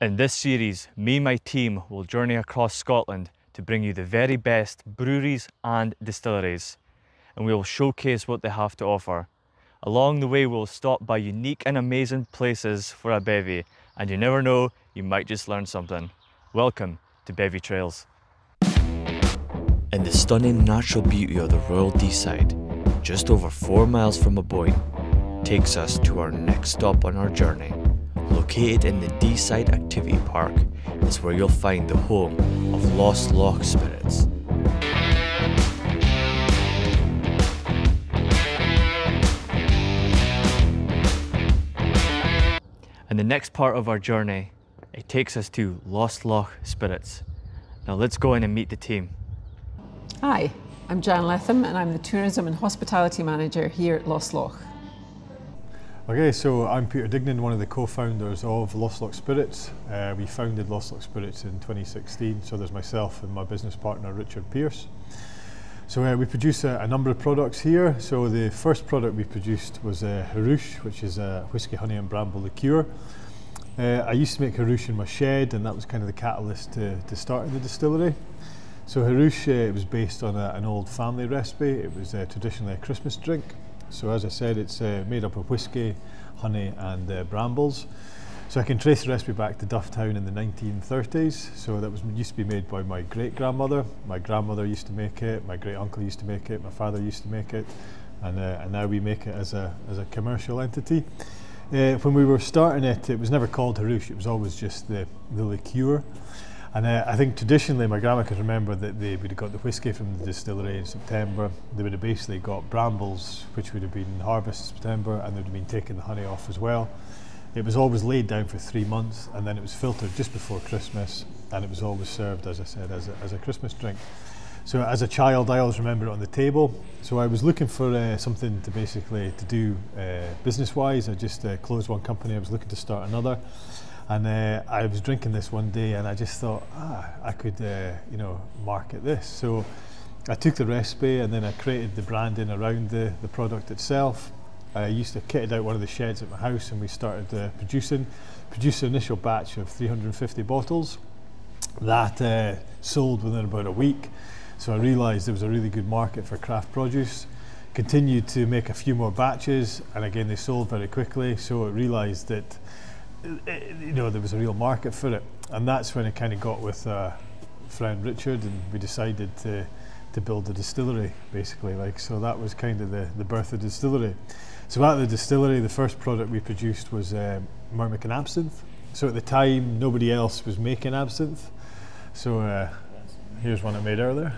In this series, me and my team will journey across Scotland to bring you the very best breweries and distilleries, and we will showcase what they have to offer. Along the way, we'll stop by unique and amazing places for a bevy, and you never know, you might just learn something. Welcome to Bevy Trails. In the stunning natural beauty of the Royal Deeside, just over 4 miles from Aboyne, takes us to our next stop on our journey. Located in the Deeside Activity Park is where you'll find the home of Lost Loch Spirits. And the next part of our journey, it takes us to Lost Loch Spirits. Now let's go in and meet the team. Hi, I'm Jan Letham and I'm the Tourism and Hospitality Manager here at Lost Loch. Okay, so I'm Peter Dignan, one of the co-founders of Lost Loch Spirits. We founded Lost Loch Spirits in 2016, so there's myself and my business partner Richard Pearce. So we produce a number of products here. So the first product we produced was Harouche, which is a whisky, honey and bramble liqueur. I used to make Harouche in my shed, and that was kind of the catalyst to starting the distillery. So Harouche, it was based on an old family recipe. It was traditionally a Christmas drink. So as I said, it's made up of whisky, honey and brambles. So I can trace the recipe back to Dufftown in the 1930s. So that used to be made by my great-grandmother. My grandmother used to make it, my great-uncle used to make it, my father used to make it, and now we make it as a commercial entity. When we were starting it, it was never called Harouche, it was always just the liqueur. And I think traditionally my grandma could remember that they would have got the whisky from the distillery in September. They would have basically got brambles, which would have been harvested in September, and they would have been taking the honey off as well. It was always laid down for 3 months, and then it was filtered just before Christmas, and it was always served, as I said, as a Christmas drink. So as a child, I always remember it on the table. So I was looking for something to do business-wise. I just closed one company, I was looking to start another. And I was drinking this one day and I just thought, I could market this. So I took the recipe and then I created the branding around the product itself. I used to kit it out one of the sheds at my house, and we started produced an initial batch of 350 bottles. That sold within about a week. So I realised there was a really good market for craft produce. Continued to make a few more batches, and again they sold very quickly. So I realised that there was a real market for it, and that's when I kind of got with friend Richard, and we decided to build a distillery, basically. So that was kind of the birth of the distillery. So at the distillery, the first product we produced was Myrmican absinthe. So at the time, nobody else was making absinthe. So here's one I made earlier.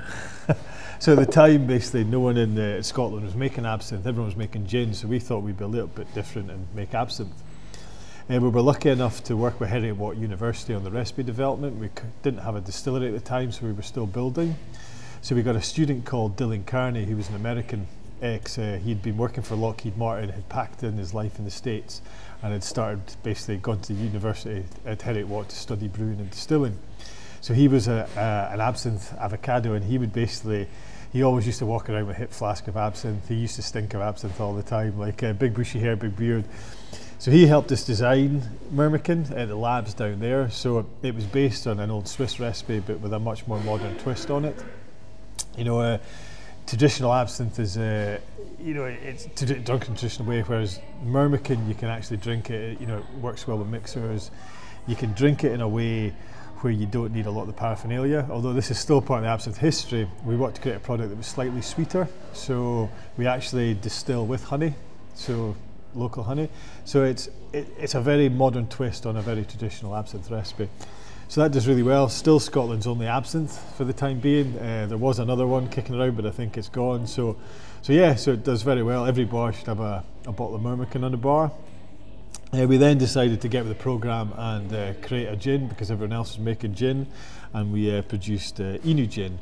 So at the time, basically, no one in Scotland was making absinthe. Everyone was making gin. So we thought we'd be a little bit different and make absinthe. We were lucky enough to work with Heriot-Watt University on the recipe development. We didn't have a distillery at the time, so we were still building. So we got a student called Dylan Carney, who was an American he'd been working for Lockheed Martin, had packed in his life in the States, and had gone to the university at Heriot-Watt to study brewing and distilling. So he was an absinthe avocado, and he always used to walk around with a hip flask of absinthe. He used to stink of absinthe all the time, like big bushy hair, big beard. So he helped us design Myrmican at the labs down there. So it was based on an old Swiss recipe, but with a much more modern twist on it. Traditional absinthe is, it's drunk in a traditional way, whereas Myrmican, you can actually drink it, it works well with mixers. You can drink it in a way where you don't need a lot of the paraphernalia. Although this is still part of the absinthe history, we wanted to create a product that was slightly sweeter. So we actually distill with honey. So local honey. So it's a very modern twist on a very traditional absinthe recipe. So that does really well. Still Scotland's only absinthe for the time being. There was another one kicking around, but I think it's gone. So it does very well. Every bar should have a bottle of Myrmican on the bar. We then decided to get with the programme and create a gin, because everyone else was making gin, and we produced Inu gin.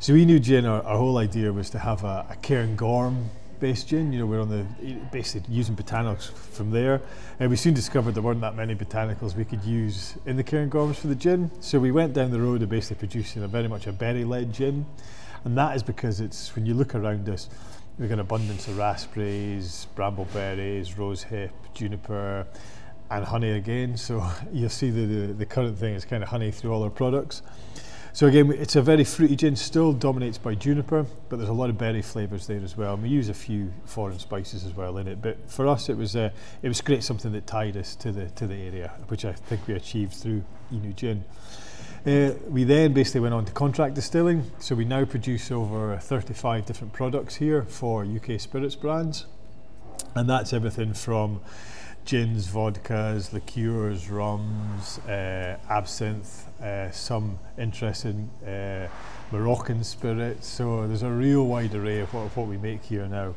So Inu gin, our whole idea was to have a Cairngorm based gin. We're basically using botanicals from there, and we soon discovered there weren't that many botanicals we could use in the Cairngorms for the gin. So we went down the road of basically producing very much a berry-led gin, and that is because when you look around us, we've got an abundance of raspberries, brambleberries, rosehip, juniper, and honey again. So you'll see the current thing is kind of honey through all our products. So again, it's a very fruity gin, still dominates by juniper, but there's a lot of berry flavours there as well. And we use a few foreign spices as well in it. But for us, it was great, something that tied us to the area, which I think we achieved through Inu Gin. We then basically went on to contract distilling. So we now produce over 35 different products here for UK spirits brands, and that's everything from gins, vodkas, liqueurs, rums, absinthe, some interesting Moroccan spirits. So there's a real wide array of what we make here now.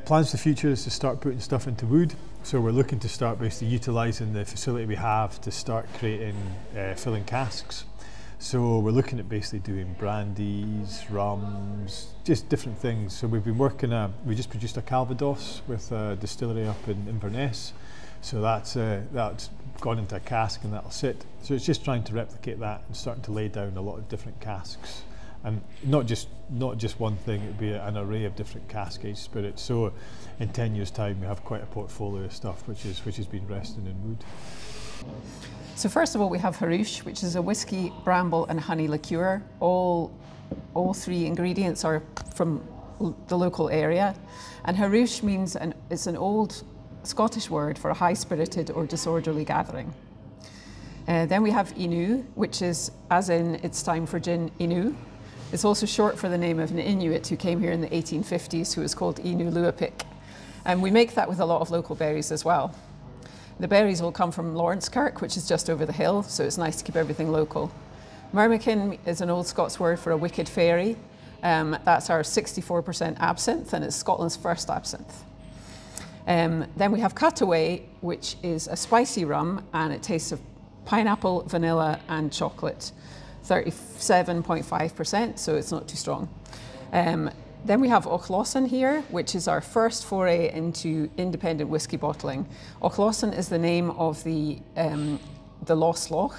Plans for the future is to start putting stuff into wood. So we're looking to start basically utilising the facility we have to start creating filling casks. So we're looking at basically doing brandies, rums, just different things. So we've been working, we just produced a Calvados with a distillery up in Inverness. So that's gone into a cask and that'll sit. So it's just trying to replicate that and starting to lay down a lot of different casks. And not just one thing, it'd be an array of different cask aged spirits. So in 10 years' time we have quite a portfolio of stuff which has been resting in wood. So first of all, we have Harouche, which is a whiskey, bramble and honey liqueur. All three ingredients are from the local area. And Harouche means, it's an old Scottish word for a high-spirited or disorderly gathering. Then we have Inu, which is, as in it's time for gin, Inu. It's also short for the name of an Inuit who came here in the 1850s who was called Inu Luapik. And we make that with a lot of local berries as well. The berries will come from Lawrencekirk, which is just over the hill, so it's nice to keep everything local. Mermican is an old Scots word for a wicked fairy. That's our 64% absinthe, and it's Scotland's first absinthe. Then we have Cutaway, which is a spicy rum, and it tastes of pineapple, vanilla and chocolate. 37.5%, so it's not too strong. Then we have Auchlossan here, which is our first foray into independent whisky bottling. Auchlossan is the name of the Lost Loch,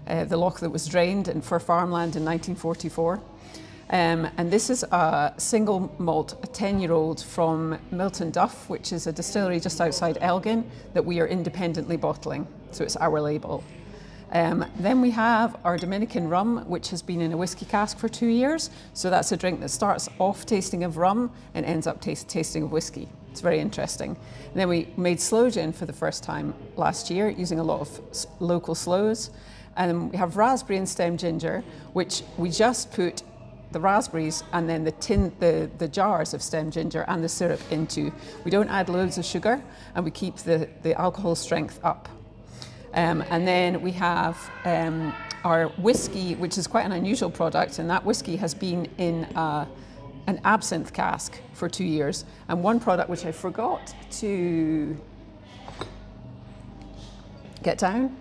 the loch that was drained for farmland in 1944. And this is a single malt, a 10-year-old from Milton Duff, which is a distillery just outside Elgin that we are independently bottling. So it's our label. Then we have our Dominican rum, which has been in a whiskey cask for 2 years. So that's a drink that starts off tasting of rum and ends up tasting of whiskey. It's very interesting. And then we made sloe gin for the first time last year using a lot of local sloes. And we have raspberry and stem ginger, which we just put the raspberries and then the jars of stem ginger and the syrup into. We don't add loads of sugar, and we keep the alcohol strength up. And then we have our whiskey, which is quite an unusual product, and that whiskey has been in an absinthe cask for 2 years. And one product which I forgot to get down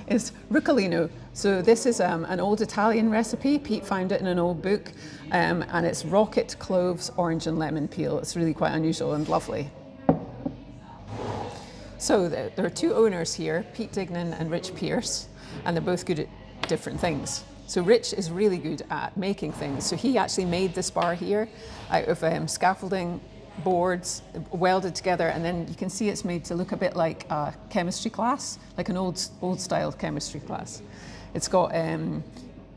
is Rucolino. So this is an old Italian recipe. Pete found it in an old book, and it's rocket, cloves, orange and lemon peel. It's really quite unusual and lovely. So there are two owners here, Pete Dignan and Rich Pearce, and they're both good at different things. So Rich is really good at making things. So he actually made this bar here out of scaffolding, boards, welded together, and then you can see it's made to look a bit like a chemistry class, like an old style chemistry class. It's got,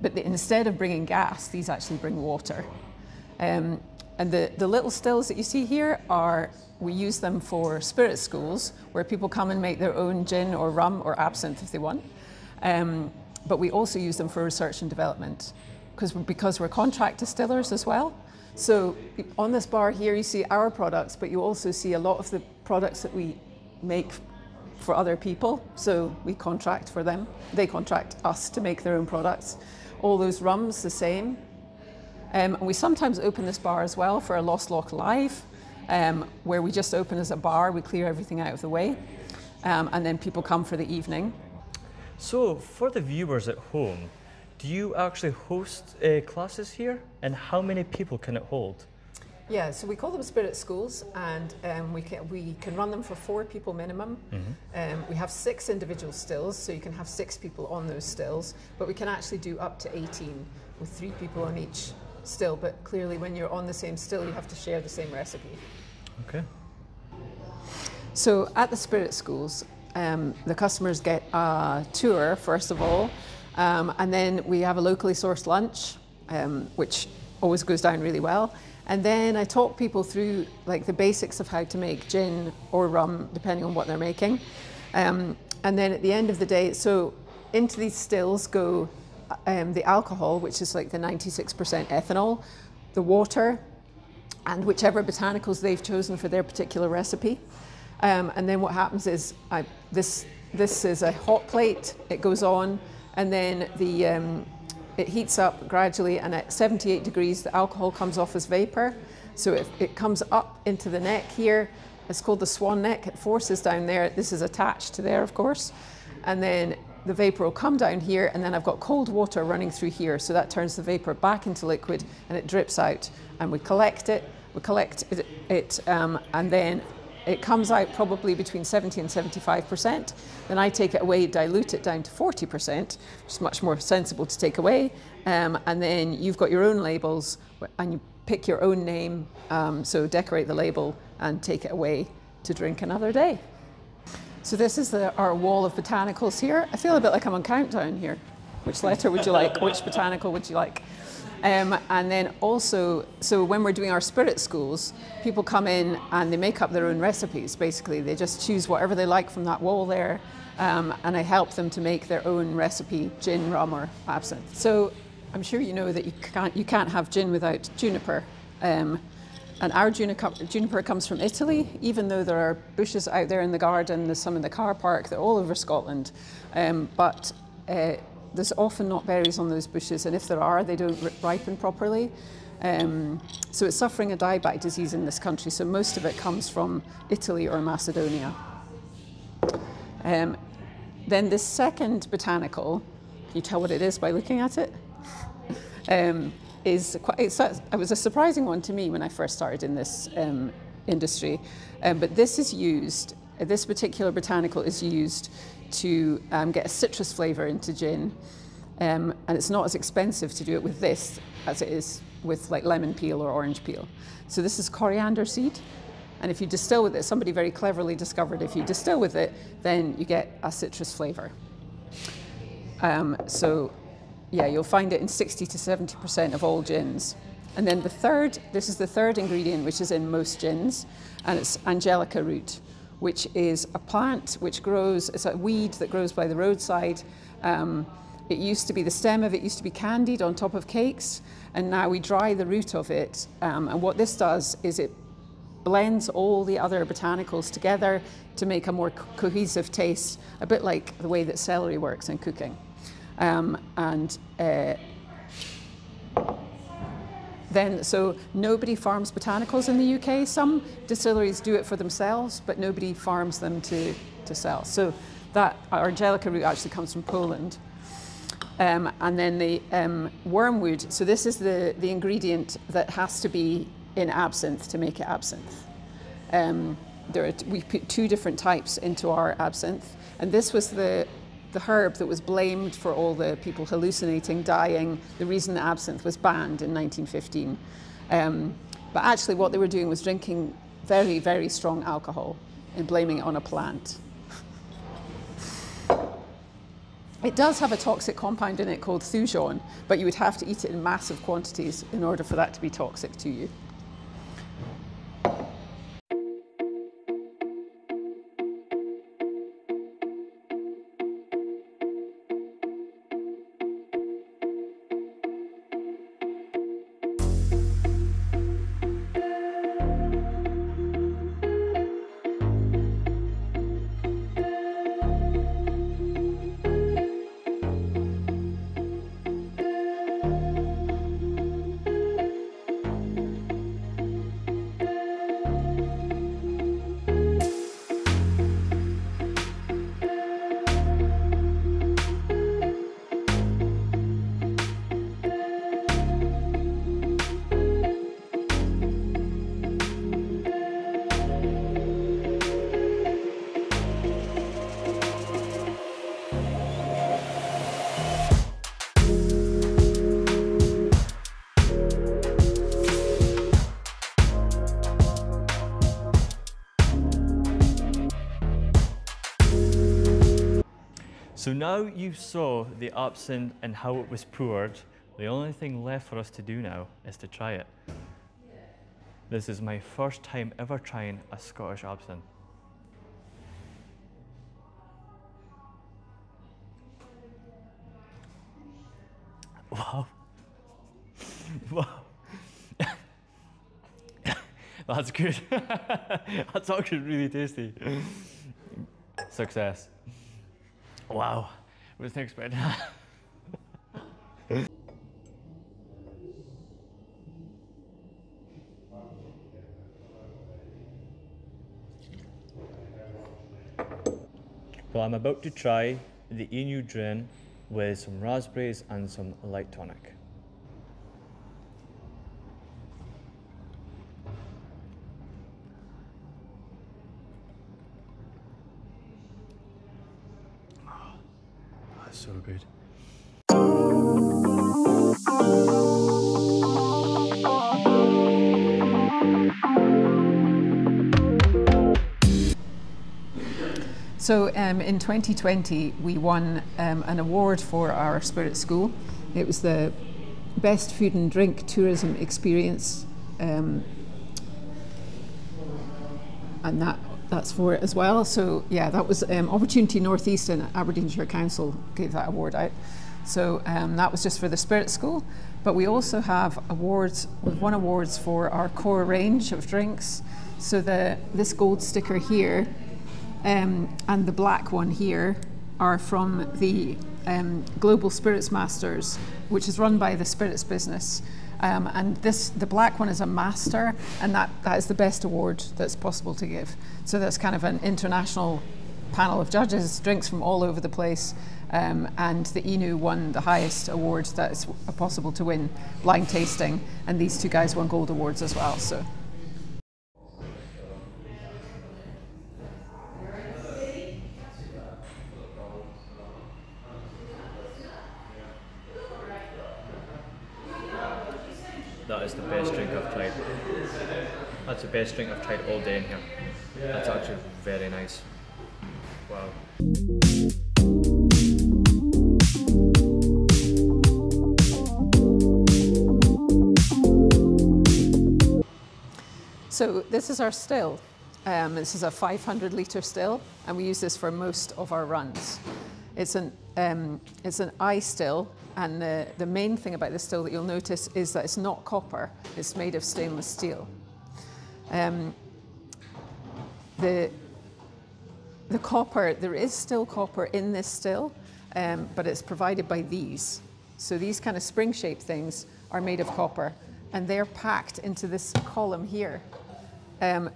but instead of bringing gas, these actually bring water. And the little stills that you see here we use them for spirit schools where people come and make their own gin or rum or absinthe if they want. But we also use them for research and development because we're contract distillers as well. So on this bar here you see our products, but you also see a lot of the products that we make for other people. So we contract for them, they contract us to make their own products. All those rums the same. And we sometimes open this bar as well for a Lost Loch Live, where we just open as a bar, we clear everything out of the way, and then people come for the evening. So for the viewers at home, do you actually host classes here, and how many people can it hold? Yeah, so we call them spirit schools, and we can run them for 4 people minimum. Mm-hmm. We have 6 individual stills, so you can have 6 people on those stills, but we can actually do up to 18 with 3 people on each still, but clearly when you're on the same still you have to share the same recipe. Okay. So at the spirit schools, the customers get a tour first of all, and then we have a locally sourced lunch, which always goes down really well. And then I talk people through like the basics of how to make gin or rum, depending on what they're making. And then at the end of the day, so into these stills go the alcohol, which is like the 96% ethanol, the water, and whichever botanicals they've chosen for their particular recipe. And then what happens is this is a hot plate, it goes on, and then it heats up gradually, and at 78 degrees the alcohol comes off as vapor. So it comes up into the neck here. It's called the swan neck. It forces down there. This is attached to there, of course. And then the vapor will come down here, and then I've got cold water running through here. So that turns the vapor back into liquid, and it drips out. And we collect it. And then it comes out probably between 70 and 75%. Then I take it away, dilute it down to 40%, which is much more sensible to take away. And then you've got your own labels, and you pick your own name. So decorate the label and take it away to drink another day. So this is our wall of botanicals here. I feel a bit like I'm on Countdown here. Which letter would you like? Which botanical would you like? And then also, so when we're doing our spirit schools, people come in and they make up their own recipes, basically. They just choose whatever they like from that wall there, and I help them to make their own recipe, gin, rum, or absinthe. So I'm sure you know that you can't have gin without juniper. And our juniper comes from Italy, even though there are bushes out there in the garden, there's some in the car park, they're all over Scotland. But there's often not berries on those bushes, and if there are, they don't ripen properly. So it's suffering a dieback disease in this country, so most of it comes from Italy or Macedonia. Then this second botanical, can you tell what it is by looking at it? It was a surprising one to me when I first started in this industry, but this particular botanical is used to get a citrus flavour into gin, and it's not as expensive to do it with this as it is with like lemon peel or orange peel. So this is coriander seed, and if you distill with it, somebody very cleverly discovered if you distill with it, then you get a citrus flavour. So yeah, you'll find it in 60 to 70% of all gins. And then this is the third ingredient, which is in most gins, and it's angelica root, which is a plant which grows, it's a weed that grows by the roadside. It used to be, the stem of it used to be candied on top of cakes, and now we dry the root of it. And what this does is it blends all the other botanicals together to make a more cohesive taste, a bit like the way that celery works in cooking. So nobody farms botanicals in the UK. Some distilleries do it for themselves, but nobody farms them to sell. So that our angelica root actually comes from Poland. And then the wormwood, so this is the ingredient that has to be in absinthe to make it absinthe. We put two different types into our absinthe, and this was the herb that was blamed for all the people hallucinating, dying, the reason that absinthe was banned in 1915. But actually what they were doing was drinking very, very strong alcohol and blaming it on a plant. It does have a toxic compound in it called thujon, but you would have to eat it in massive quantities in order for that to be toxic to you. So now you saw the absinthe and how it was poured, the only thing left for us to do now is to try it. This is my first time ever trying a Scottish absinthe. Wow. Wow. That's good. That's actually really tasty. Success. Wow. Wasn't expecting that. Well, I'm about to try the Emu Drin with some raspberries and some light tonic. Oh, that's so good. So in 2020, we won an award for our Spirit School. It was the Best Food and Drink Tourism Experience, and that's for it as well. So yeah, that was Opportunity North East and Aberdeenshire Council gave that award out. So that was just for the Spirit School. But we also have awards, we've won awards for our core range of drinks. So this gold sticker here, and the black one here are from the Global Spirits Masters, which is run by the Spirits business. And the black one is a master, and that is the best award that's possible to give. So that's kind of an international panel of judges, drinks from all over the place, and the Inu won the highest award that is possible to win, blind tasting, and these two guys won gold awards as well. So. That is the best drink I've tried. That's the best drink I've tried all day in here. That's actually very nice. Wow. So this is our still. This is a 500 litre still, and we use this for most of our runs. It's an eye still, and the main thing about the still that you'll notice is that it's not copper, it's made of stainless steel. The copper, there is still copper in this still, but it's provided by these. So these kind of spring-shaped things are made of copper, and they're packed into this column here.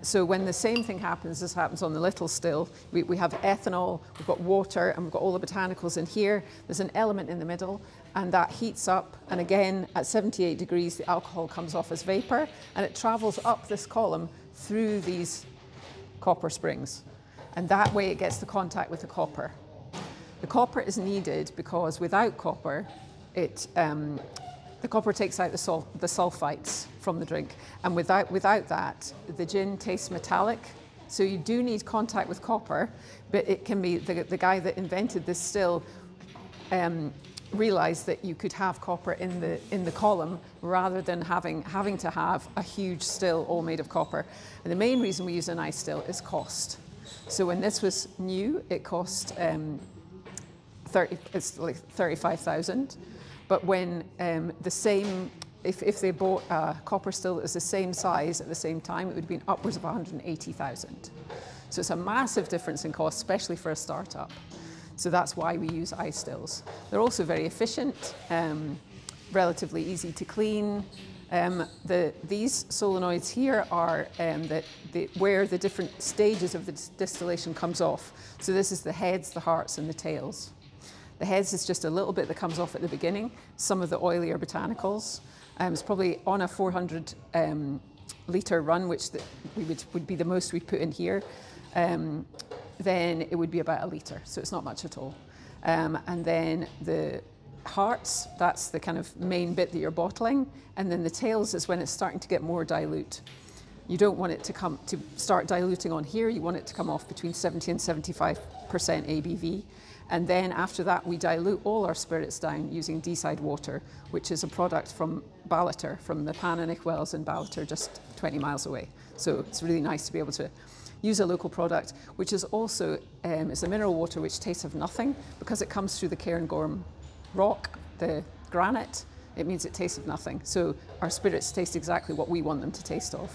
So when the same thing happens, this happens on the little still, we have ethanol, we've got water, and we've got all the botanicals in here. There's an element in the middle, and that heats up, and again, at 78 degrees, the alcohol comes off as vapor, and it travels up this column through these copper springs. And that way it gets the contact with the copper. The copper is needed because without copper, the copper takes out the sulfites from the drink, and without that, the gin tastes metallic. So you do need contact with copper, but it can be the guy that invented this still realized that you could have copper in the column rather than having to have a huge still all made of copper. And the main reason we use an ice still is cost. So when this was new, it cost it's like 35,000. But when if they bought a copper still that was the same size at the same time, it would have been upwards of 180,000. So it's a massive difference in cost, especially for a startup. So that's why we use ice stills. They're also very efficient, relatively easy to clean. These solenoids here are where the different stages of the distillation comes off. So this is the heads, the hearts, and the tails. The heads is just a little bit that comes off at the beginning, some of the oilier botanicals. It's probably on a 400 litre run, which would be the most we put in here. Then it would be about a litre, so it's not much at all. And then the hearts, that's the kind of main bit that you're bottling, and then the tails is when it's starting to get more dilute. You don't want it to start diluting on here. You want it to come off between 70 and 75% ABV. And then after that, we dilute all our spirits down using Deeside water, which is a product from Ballater, from the Pananic Wells in Ballater, just 20 miles away. So it's really nice to be able to use a local product, which is also is a mineral water which tastes of nothing because it comes through the Cairngorm rock, the granite. It means it tastes of nothing. So our spirits taste exactly what we want them to taste of.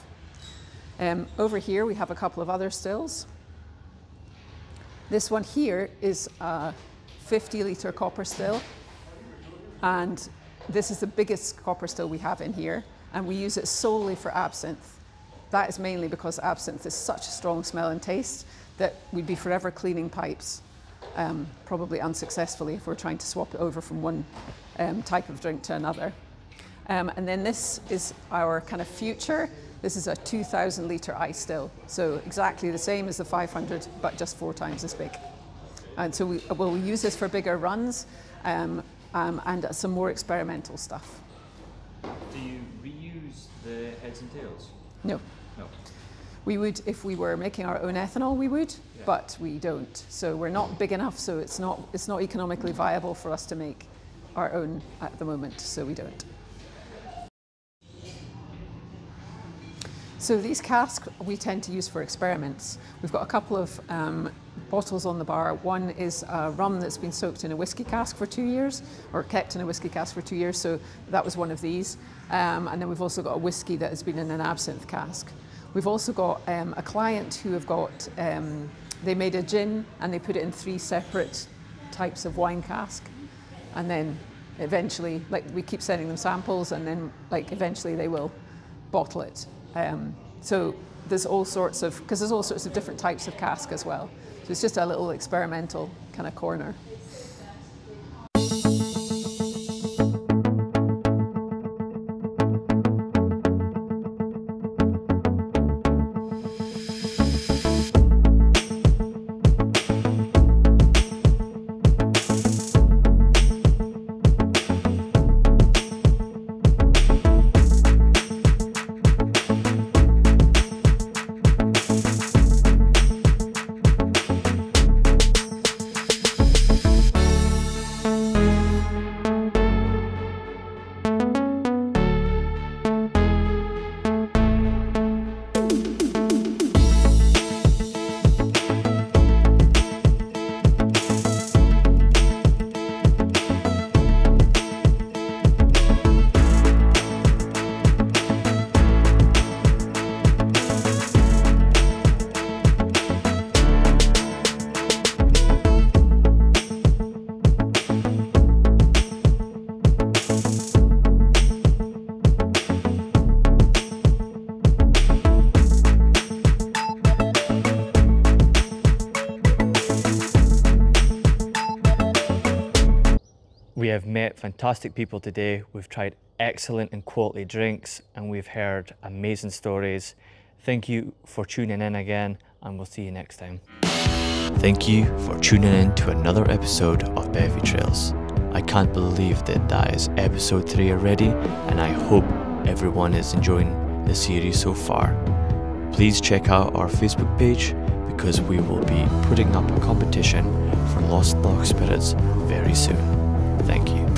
Over here we have a couple of other stills. This one here is a 50-litre copper still, and this is the biggest copper still we have in here, and we use it solely for absinthe. That is mainly because absinthe is such a strong smell and taste that we'd be forever cleaning pipes, probably unsuccessfully if we're trying to swap it over from one type of drink to another. And then this is our kind of future. This is a 2,000-litre ice still, so exactly the same as the 500, but just 4 times as big. And so we'll use this for bigger runs and some more experimental stuff. Do you reuse the heads and tails? No. No. We would, if we were making our own ethanol, we would, but we don't. So we're not big enough, so it's not economically viable for us to make our own at the moment, so we don't. So these casks we tend to use for experiments. We've got a couple of bottles on the bar. One is a rum that's been soaked in a whiskey cask for 2 years, or kept in a whiskey cask for 2 years, so that was one of these. And then we've also got a whiskey that has been in an absinthe cask. We've also got a client who have got, they made a gin and they put it in 3 separate types of wine cask. And then eventually, like, we keep sending them samples, and then like eventually they will bottle it. So there's all sorts of, because there's all sorts of different types of cask as well. So it's just a little experimental kind of corner. We have met fantastic people today. We've tried excellent and quality drinks, and we've heard amazing stories. Thank you for tuning in again, and we'll see you next time. Thank you for tuning in to another episode of Bevy Trails. I can't believe that is episode 3 already, and I hope everyone is enjoying the series so far. Please check out our Facebook page, because we will be putting up a competition for Lost Loch Spirits very soon. Thank you.